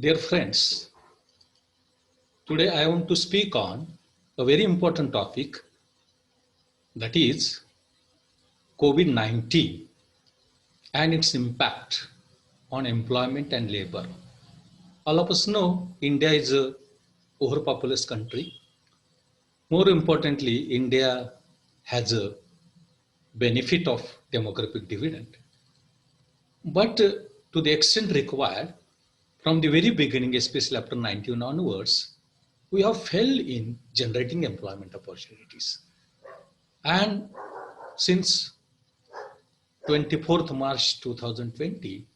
Dear friends, today I want to speak on a very important topic, that is COVID-19 and its impact on employment and labor. All of us know India is a overpopulous country. More importantly, India has a benefit of demographic dividend. But to the extent required, from the very beginning, especially after 19 onwards, we have failed in generating employment opportunities. And since 24th March 2020,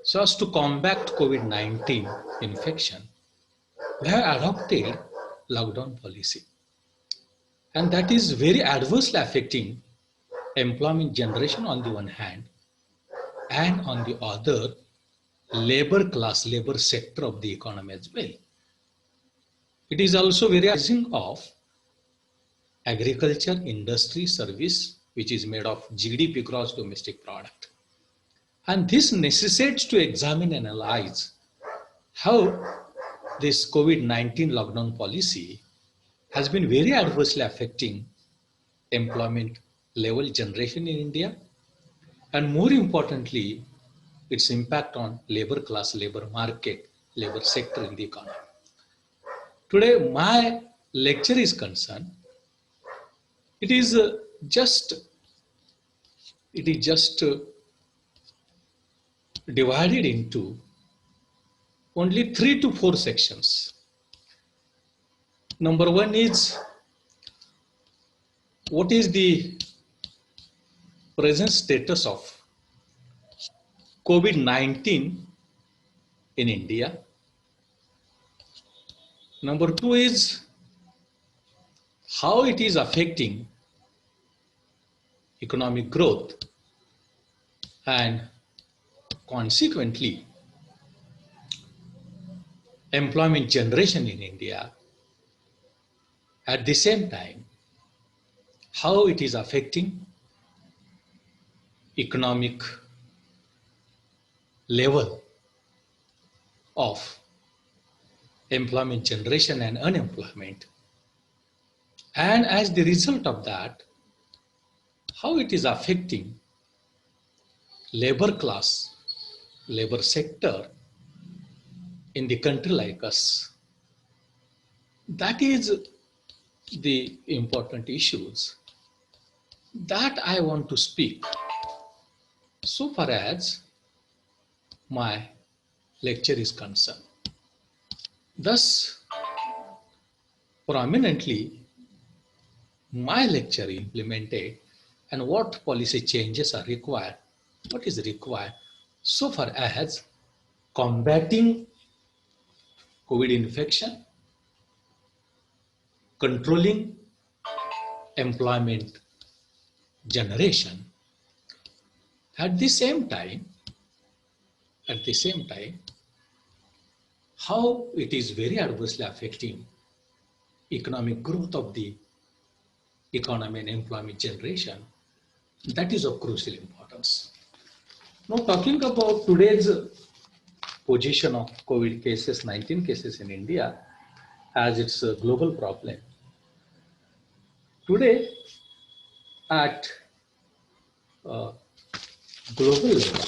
so as to combat COVID-19 infection, we have adopted lockdown policy. And that is very adversely affecting employment generation on the one hand, and on the other, labor class, labor sector of the economy as well. It is also very rising of agriculture, industry, service, which is made of GDP, gross domestic product. And this necessitates to examine and analyze how this COVID-19 lockdown policy has been very adversely affecting employment level generation in India, and more importantly, its impact on labor class, labor market, labor sector in the economy. Today, my lecture is concerned. It is just it is just divided into only 3 to 4 sections. Number one is what is the present status of COVID-19 in India. Number two is how it is affecting economic growth and consequently employment generation in India. At the same time, how it is affecting economic level of employment generation and unemployment. And as the result of that, how it is affecting labor class, labor sector in the country like us. That is the important issues that I want to speak so far as my lecture is concerned. Thus, prominently, my lecture implemented and what policy changes are required, what is required so far as combating COVID infection, controlling employment generation. At the same time, how it is very adversely affecting economic growth of the economy and employment generation. That is of crucial importance. Now, talking about today's position of COVID cases, 19 cases in India, as it's a global problem. Today, at global level,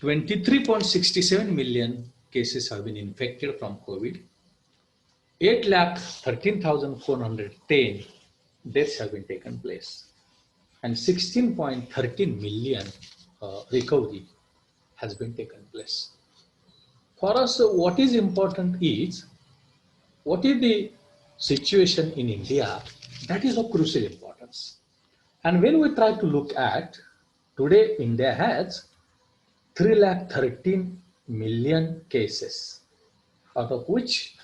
23.67 million cases have been infected from COVID. 8,13,410 deaths have been taken place, and 16.13 million recovery has been taken place. For us, what is important is what is the situation in India. That is of crucial importance. And when we try to look at today, India has 3,13 million cases, out of which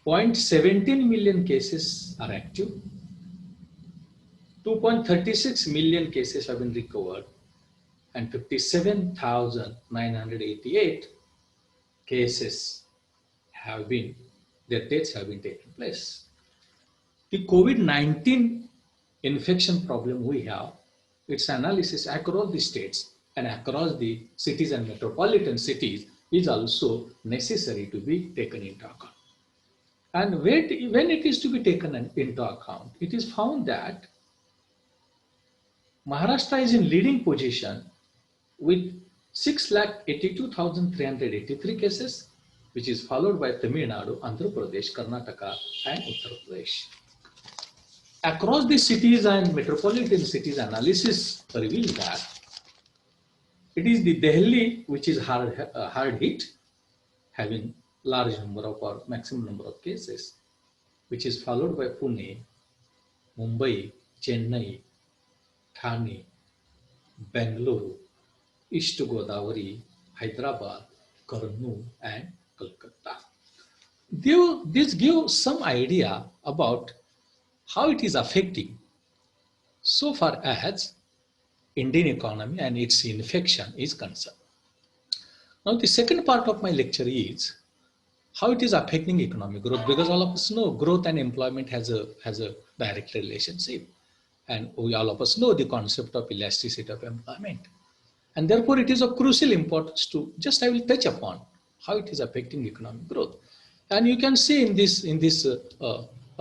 0.17 million cases are active, 2.36 million cases have been recovered, and 57,988 cases have been, their deaths have been taken place. The COVID-19 infection problem we have, its analysis across the states and across the cities and metropolitan cities is also necessary to be taken into account. And when it is to be taken into account, it is found that Maharashtra is in leading position with 6,82,383 cases, which is followed by Tamil Nadu, Andhra Pradesh, Karnataka, and Uttar Pradesh. Across the cities and metropolitan cities, analysis reveals that it is the Delhi which is hard hit, having large number of or maximum number of cases, which is followed by Pune, Mumbai, Chennai, Thane, Bangalore, East Godavari, Hyderabad, Kurnool, and Kolkata. This gives some idea about how it is affecting so far as Indian economy and its infection is concerned. Now, the second part of my lecture is how it is affecting economic growth, because all of us know growth and employment has a direct relationship, and we all of us know the concept of elasticity of employment, and therefore it is of crucial importance to just I will touch upon how it is affecting economic growth. And you can see in this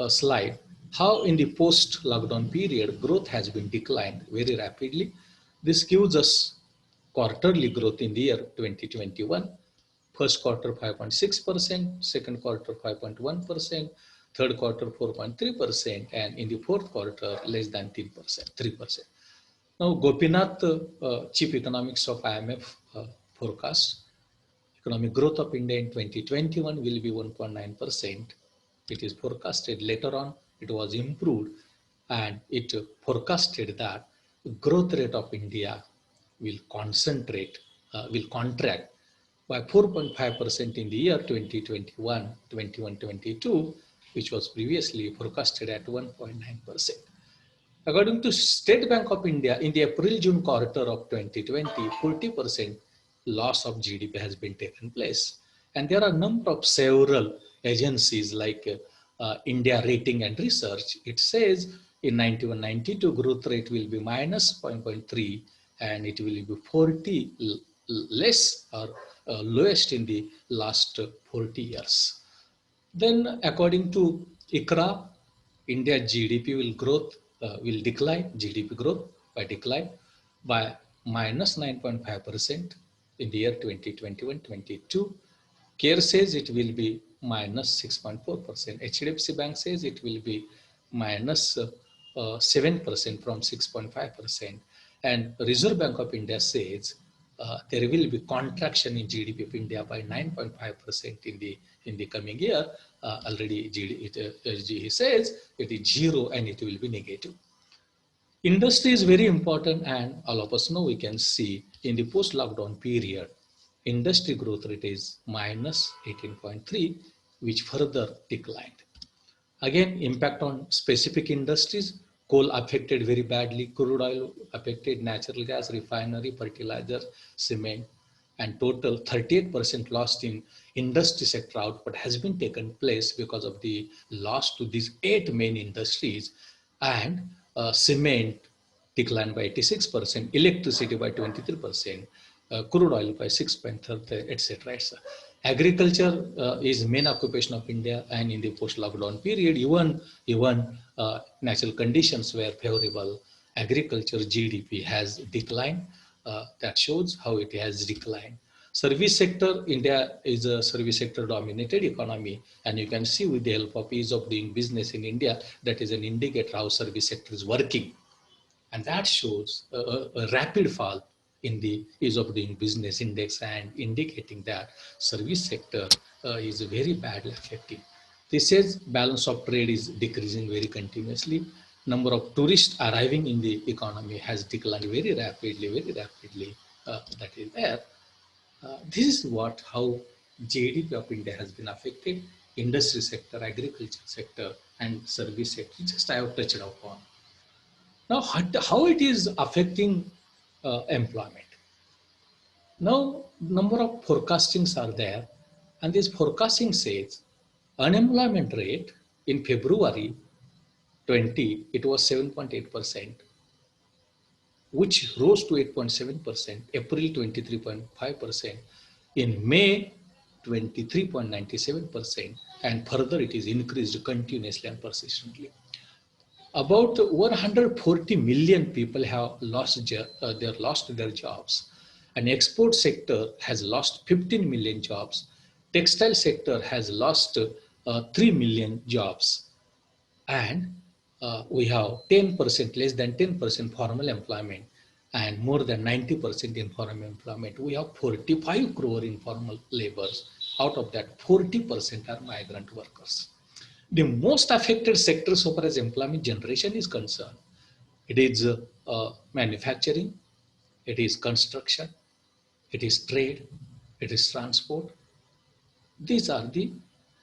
slide how in the post lockdown period growth has been declined very rapidly. This gives us quarterly growth in the year 2021. First quarter 5.6%, second quarter 5.1%, third quarter 4.3%, and in the fourth quarter less than 3%. Now, Gopinath, Chief Economics of IMF, forecast economic growth of India in 2021 will be 1.9%. It is forecasted later on, it was improved, and it forecasted that growth rate of India will contract by 4.5% in the year 2021-22, which was previously forecasted at 1.9%. According to State Bank of India, in the April-June quarter of 2020, 40% loss of GDP has been taken place. And there are a number of several agencies like India Rating and Research. It says in 91-92 growth rate will be minus 0.3 and it will be 40 less or lowest in the last 40 years. Then according to ICRA, India GDP will decline, GDP growth decline by minus 9.5% in the year 2021-22. CARE says it will be minus 6.4%. HDFC Bank says it will be minus 7% from 6.5%. And Reserve Bank of India says there will be contraction in GDP of India by 9.5% in the coming year. Already GE says it is zero and it will be negative. Industry is very important, and all of us know we can see in the post-lockdown period, industry growth rate is minus 18.3, which further declined. Again, impact on specific industries. Coal affected very badly, crude oil affected, natural gas, refinery, fertilizer, cement, and total 38% lost in industry sector output has been taken place because of the loss to these 8 main industries. And cement declined by 86%, electricity by 23%, crude oil by 6.30, etc. Agriculture is main occupation of India, and in the post-lockdown period, even natural conditions were favorable. Agriculture GDP has declined. That shows how it has declined. Service sector, India is a service sector dominated economy, and you can see with the help of ease of doing business in India, that is an indicator how service sector is working. And that shows a rapid fall in the ease of doing business index and indicating that service sector is very badly affected. This says balance of trade is decreasing very continuously. Number of tourists arriving in the economy has declined very rapidly, that is there. This is how GDP of India has been affected. Industry sector, agriculture sector, and service sector, just I have touched upon. Now, how it is affecting employment? Now, number of forecastings are there, and this forecasting says unemployment rate in February 20, it was 7.8%. which rose to 8.7%, April 23.5%, in May 23.97%, and further it is increased continuously and persistently. About 140 million people have lost their jobs. And export sector has lost 15 million jobs. Textile sector has lost 3 million jobs. And we have 10%, less than 10% formal employment and more than 90% informal employment. We have 45 crore informal laborers. Out of that, 40% are migrant workers. The most affected sector so far as employment generation is concerned, it is manufacturing, it is construction, it is trade, it is transport. These are the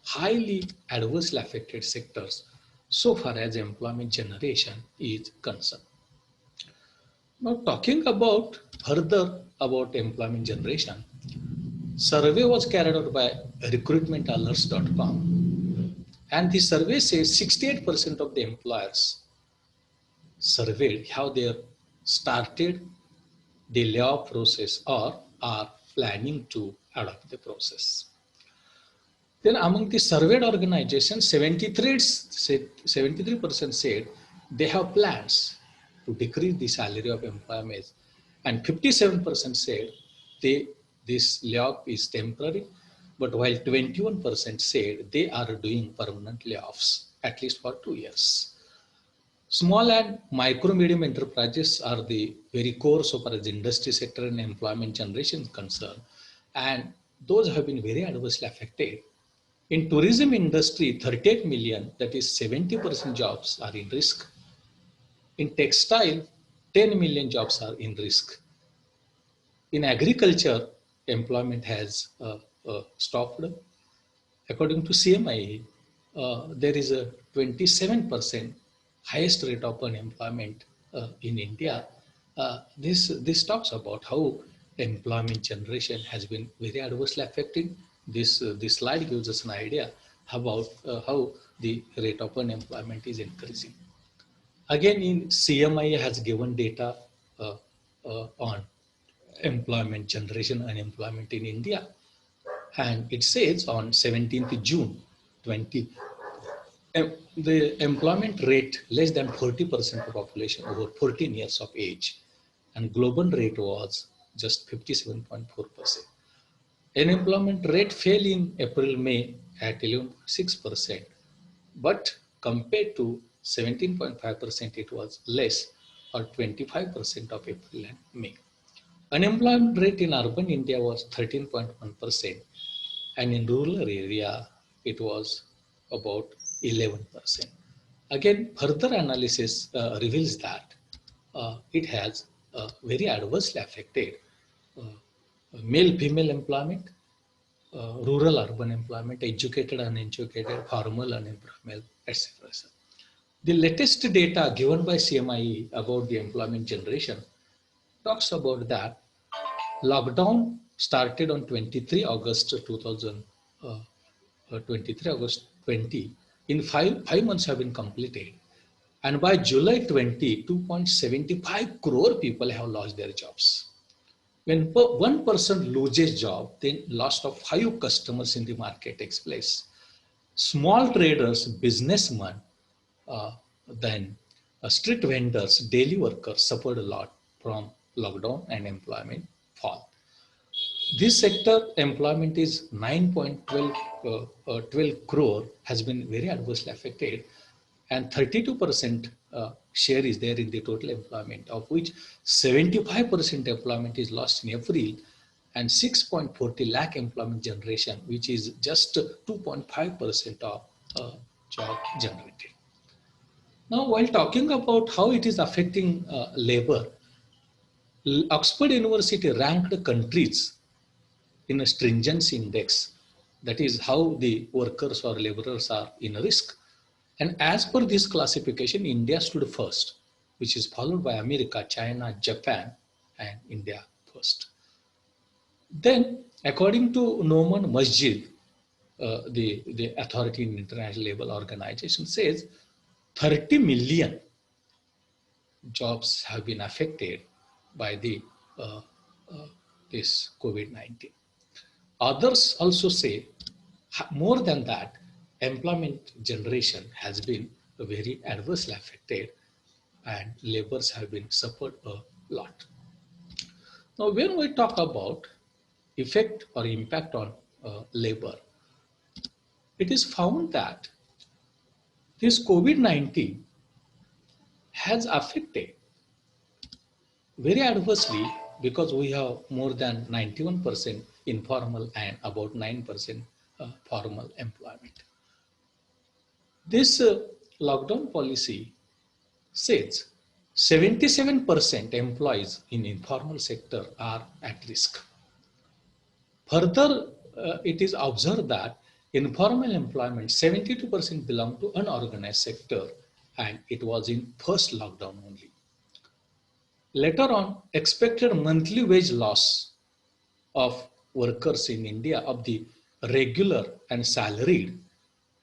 highly adversely affected sectors so far as employment generation is concerned. Now talking about further about employment generation, survey was carried out by recruitmentalerts.com, and the survey says 68% of the employers surveyed have they started the layoff process or are planning to adopt the process. Then among the surveyed organizations, 73% said they have plans to decrease the salary of employees, and 57% said this layoff is temporary, but while 21% said they are doing permanent layoffs at least for 2 years. Small and micro medium enterprises are the very core so far as the industry sector and employment generation is concerned, and those have been very adversely affected. In tourism industry, 38 million, that is 70% jobs are in risk. In textile, 10 million jobs are in risk. In agriculture, employment has stopped. According to CMI, there is a 27% highest rate of unemployment in India. This talks about how employment generation has been very adversely affected. This slide gives us an idea about how the rate of unemployment is increasing. Again, in CMI has given data on employment generation, unemployment in India, and it says on 17th June 20, the employment rate less than 40% of population over 14 years of age, and global rate was just 57.4%. Unemployment rate fell in April-May at 11.6%, but compared to 17.5%, it was less, or 25% of April and May. Unemployment rate in urban India was 13.1%, and in rural area, it was about 11%. Again, further analysis reveals that it has very adversely affected male-female employment, rural-urban employment, educated, uneducated, formal, uninformal, etc. The latest data given by CMI about the employment generation talks about that lockdown started on 23 August 2020. In five months have been completed. And by July 20, 2.75 crore people have lost their jobs. When one person loses job, then loss of 5 customers in the market takes place. Small traders, businessmen, then street vendors, daily workers suffered a lot from lockdown and employment fall. This sector employment is 9.12 crore has been very adversely affected, and 32% share is there in the total employment, of which 75% employment is lost in April, and 6.40 lakh employment generation, which is just 2.5% of job generated. Now, while talking about how it is affecting labor, Oxford University ranked countries in a stringency index, that is how the workers or laborers are in risk. And as per this classification, India stood first, which is followed by America, China, Japan, and India first. Then, according to Noman Masjid, the authority in International Labour Organization says 30 million jobs have been affected by the uh, uh, this COVID-19. Others also say more than that, employment generation has been very adversely affected and labors have been suffered a lot. Now, when we talk about effect or impact on labor, it is found that this COVID-19 has affected very adversely because we have more than 91% informal and about 9% formal employment. This lockdown policy says 77% employees in informal sector are at risk. Further, it is observed that informal employment 72% belong to unorganized sector, and it was in first lockdown only. Later on, expected monthly wage loss of workers in India of the regular and salaried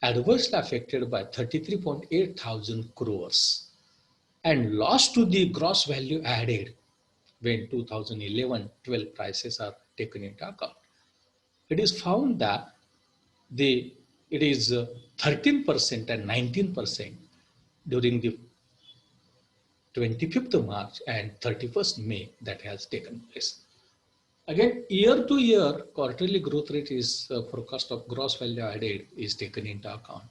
adversely affected by 33.8 thousand crores and loss to the gross value added when 2011-12 prices are taken into account. It is found that the it is 13% and 19% during the 25th March and 31st May that has taken place. Again, year to year, quarterly growth rate is forecast of gross value added is taken into account.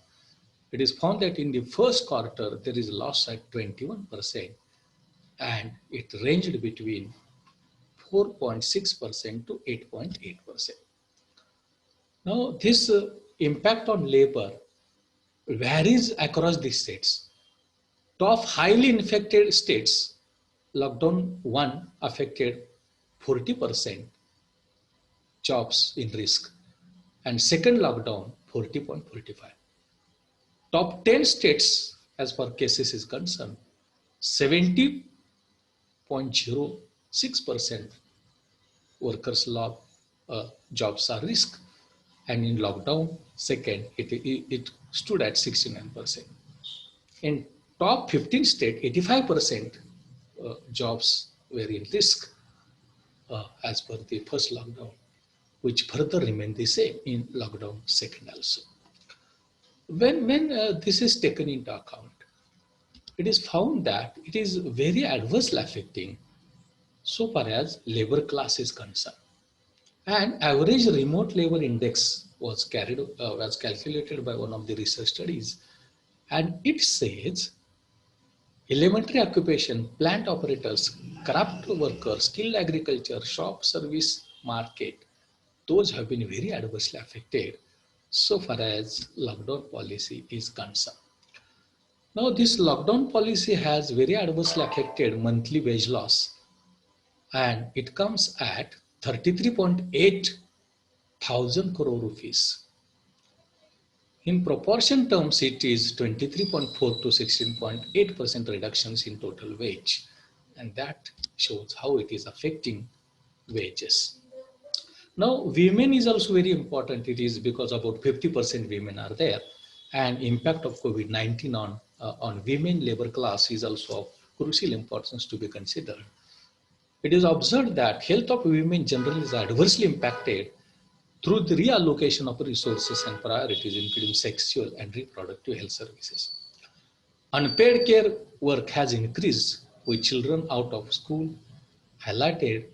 It is found that in the first quarter, there is loss at 21% and it ranged between 4.6% to 8.8%. Now, this impact on labor varies across the states. Top highly infected states, lockdown 1 affected 40% jobs in risk, and second lockdown 40.45. Top 10 states, as far cases is concerned, 70.06% workers' jobs are risk, and in lockdown second it stood at 69%. In top 15 states, 85% jobs were in risk as per the first lockdown, which further remained the same in lockdown second also. When this is taken into account, it is found that it is very adversely affecting so far as labor class is concerned. And average remote labor index was calculated by one of the research studies, and it says elementary occupation, plant operators, craft workers, skilled agriculture, shop, service, market, those have been very adversely affected so far as lockdown policy is concerned. Now, this lockdown policy has very adversely affected monthly wage loss, and it comes at 33.8 thousand crore rupees. In proportion terms, it is 23.4 to 16.8% reductions in total wage, and that shows how it is affecting wages. Now, women is also very important. It is because about 50% women are there, and impact of COVID-19 on women labor class is also of crucial importance to be considered. It is observed that health of women generally is adversely impacted through the reallocation of resources and priorities, including sexual and reproductive health services. Unpaid care work has increased with children out of school, highlighted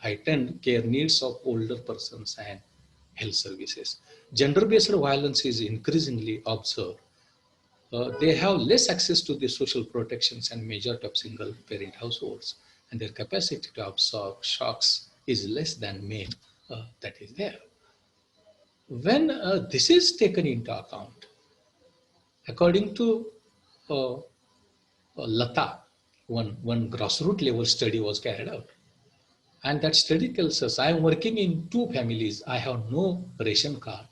heightened care needs of older persons and health services. Gender-based violence is increasingly observed. They have less access to the social protections and majority of single-parent households, and their capacity to absorb shocks is less than men that is there. When this is taken into account, according to uh, Lata, one grassroots level study was carried out. And that study tells us I am working in two families. I have no ration card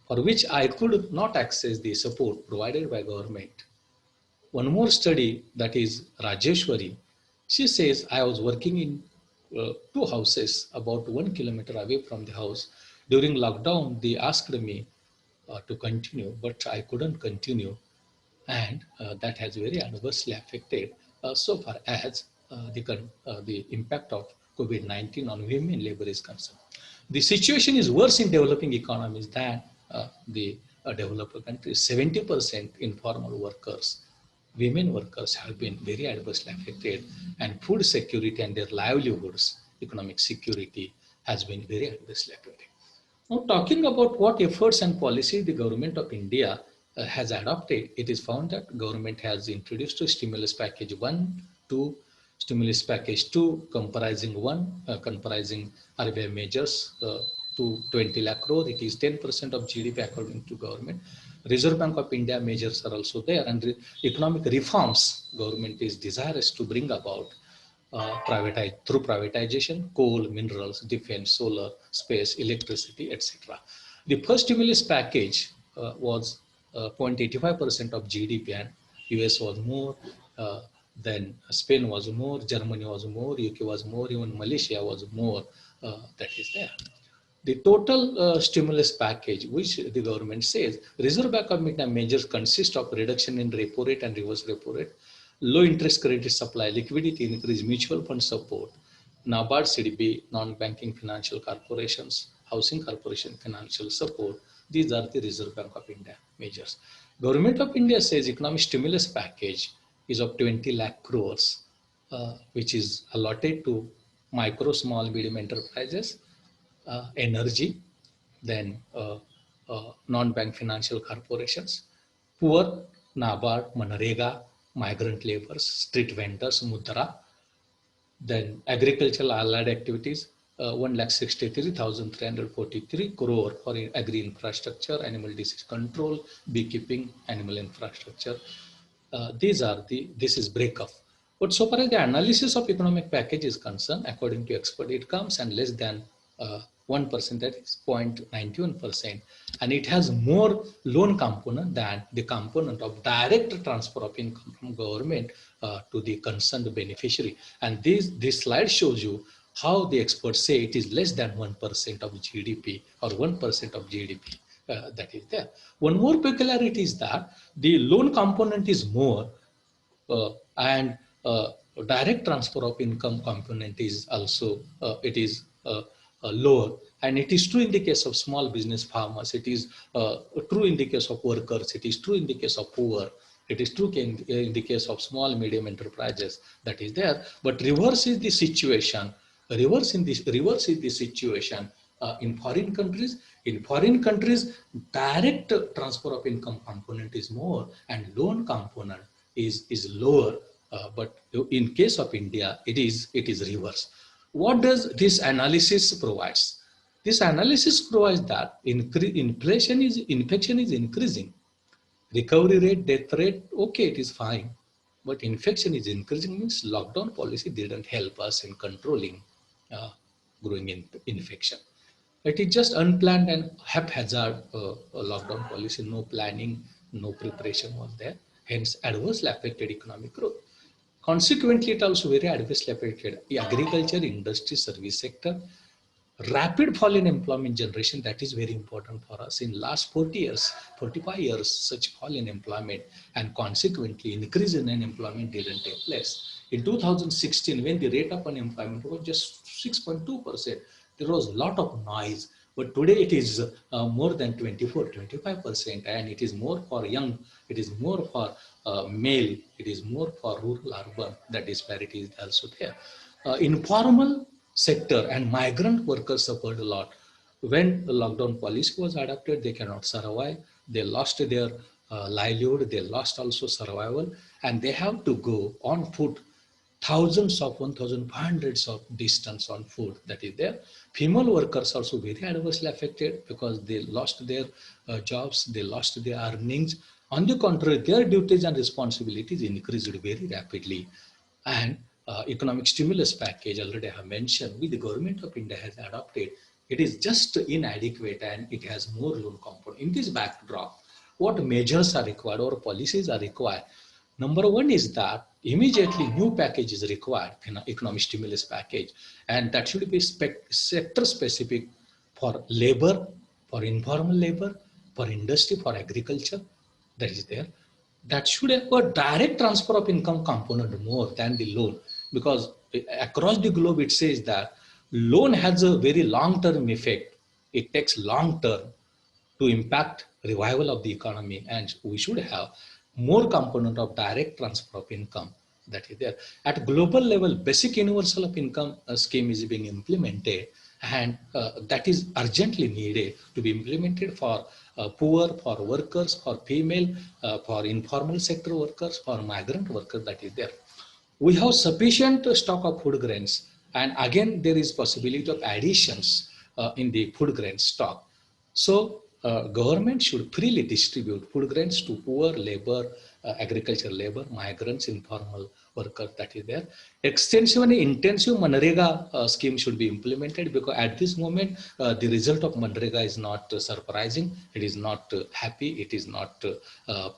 for which I could not access the support provided by government. One more study, that is Rajeshwari, she says I was working in two houses about 1 kilometer away from the house. During lockdown, they asked me to continue, but I couldn't continue, and that has very adversely affected so far as the impact of COVID-19 on women labor is concerned. The situation is worse in developing economies than the developed countries. 70% informal workers, women workers, have been very adversely affected, and food security and their livelihoods, economic security, has been very adversely affected. Now, talking about what efforts and policy the government of India has adopted, it is found that government has introduced a stimulus package 1, 2, stimulus package 2, comprising RBI measures to 20 lakh crore. It is 10% of GDP according to government. Reserve Bank of India measures are also there, and economic reforms government is desirous to bring about through privatization, coal, minerals, defense, solar, space, electricity, etc. The first stimulus package was 0.85% of GDP, and US was more, then Spain was more, Germany was more, UK was more, even Malaysia was more. That is there. The total stimulus package, which the government says, Reserve Bank of India measures consist of reduction in repo rate and reverse repo rate, low interest credit supply, liquidity increase, mutual fund support, NABARD, CDB, non-banking financial corporations, housing corporation financial support. These are the Reserve Bank of India measures. Government of India says economic stimulus package is of 20 lakh crores, which is allotted to micro, small, medium enterprises, energy, then non-bank financial corporations, poor, NABARD, Manrega, migrant laborers, street vendors, Mudra, then agricultural allied activities, 1,63,343 crore for agri infrastructure, animal disease control, beekeeping, animal infrastructure. This is breakup. But so far as the analysis of economic package is concerned, according to expert, it comes and less than 1%, that is 0.91%, and it has more loan component than the component of direct transfer of income from government to the concerned beneficiary. And this slide shows you how the experts say it is less than 1% of GDP or 1% of GDP. That is there. One more peculiarity is that the loan component is more, and direct transfer of income component is also lower. And it is true in the case of small business farmers. It is true in the case of workers. It is true in the case of poor. It is true in the case of small medium enterprises. That is there. But reverse is the situation. Reverse is the situation in foreign countries. In foreign countries, direct transfer of income component is more, and loan component is lower. But in case of India, it is reverse. What does this analysis provides? This analysis provides that infection is increasing. Recovery rate, death rate, okay, it is fine. But infection is increasing means lockdown policy didn't help us in controlling growing infection. It is just unplanned and haphazard lockdown policy, no planning, no preparation was there, hence adversely affected economic growth. Consequently, it also very adversely affected the agriculture, industry, service sector. Rapid fall in employment generation, that is very important for us. In last 40 years, 45 years, such fall in employment and consequently increase in unemployment didn't take place. In 2016, when the rate of unemployment was just 6.2%, there was a lot of noise. But today it is more than 24-25%, and it is more for young, it is more for male, it is more for rural, urban. That disparity is also there. Informal sector and migrant workers suffered a lot. When the lockdown policy was adopted, they cannot survive. They lost their livelihood, they lost also survival, and they have to go on foot thousands of 1,500s of distance on foot. That is there. Female workers also very adversely affected because they lost their jobs, they lost their earnings. On the contrary, their duties and responsibilities increased very rapidly. And economic stimulus package, already I have mentioned, with the government of India has adopted, it is just inadequate and it has more loan component. In this backdrop, what measures are required or policies are required? Number one is that immediately new package is required, economic stimulus package, and that should be sector specific for labor, for informal labor, for industry, for agriculture. That is there. That should have a direct transfer of income component more than the loan. because across the globe it says that loan has a very long-term effect. It takes long-term to impact revival of the economy, and we should have more component of direct transfer of income that is there. At global level, basic universal of income scheme is being implemented, and that is urgently needed to be implemented for poor, for workers, for female, for informal sector workers, for migrant workers that is there. We have sufficient stock of food grains, and again there is possibility of additions in the food grain stock. So government should freely distribute food grains to poor labor, agricultural labor, migrants, informal workers that is there. Extensive and intensive Manrega scheme should be implemented, because at this moment the result of Manrega is not surprising, it is not happy, it is not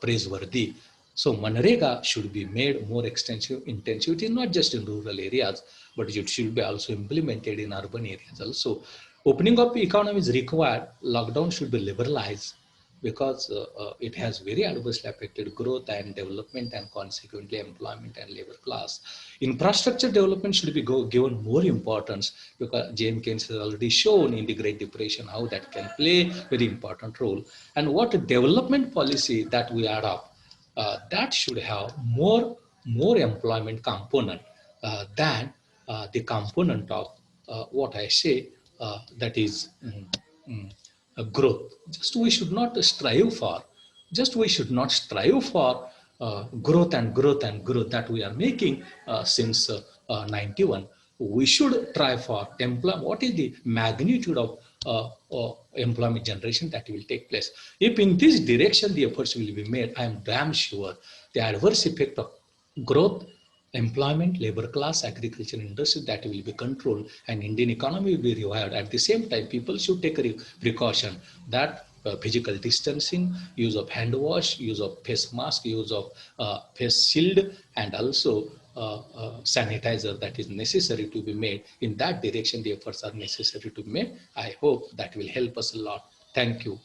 praiseworthy. So Manrega should be made more extensive, intensive. It is not just in rural areas, but it should be also implemented in urban areas also. Opening up economy is required. Lockdown should be liberalized, because it has very adversely affected growth and development, and consequently employment and labor class. Infrastructure development should be given more importance, because James Keynes has already shown in the Great Depression how that can play very important role. And what development policy that we adopt, that should have more employment component than the component of what I say, that is growth. Just we should not strive for, just we should not strive for growth and growth and growth that we are making since 91. We should try for employment. What is the magnitude of employment generation that will take place? If in this direction the efforts will be made, I am damn sure the adverse effect of growth, employment, labor class, agriculture, industry, that will be controlled, and Indian economy will be revived. At the same time, people should take a precaution that physical distancing, use of hand wash, use of face mask, use of face shield, and also sanitizer that is necessary to be made. In that direction, the efforts are necessary to be made. I hope that will help us a lot. Thank you.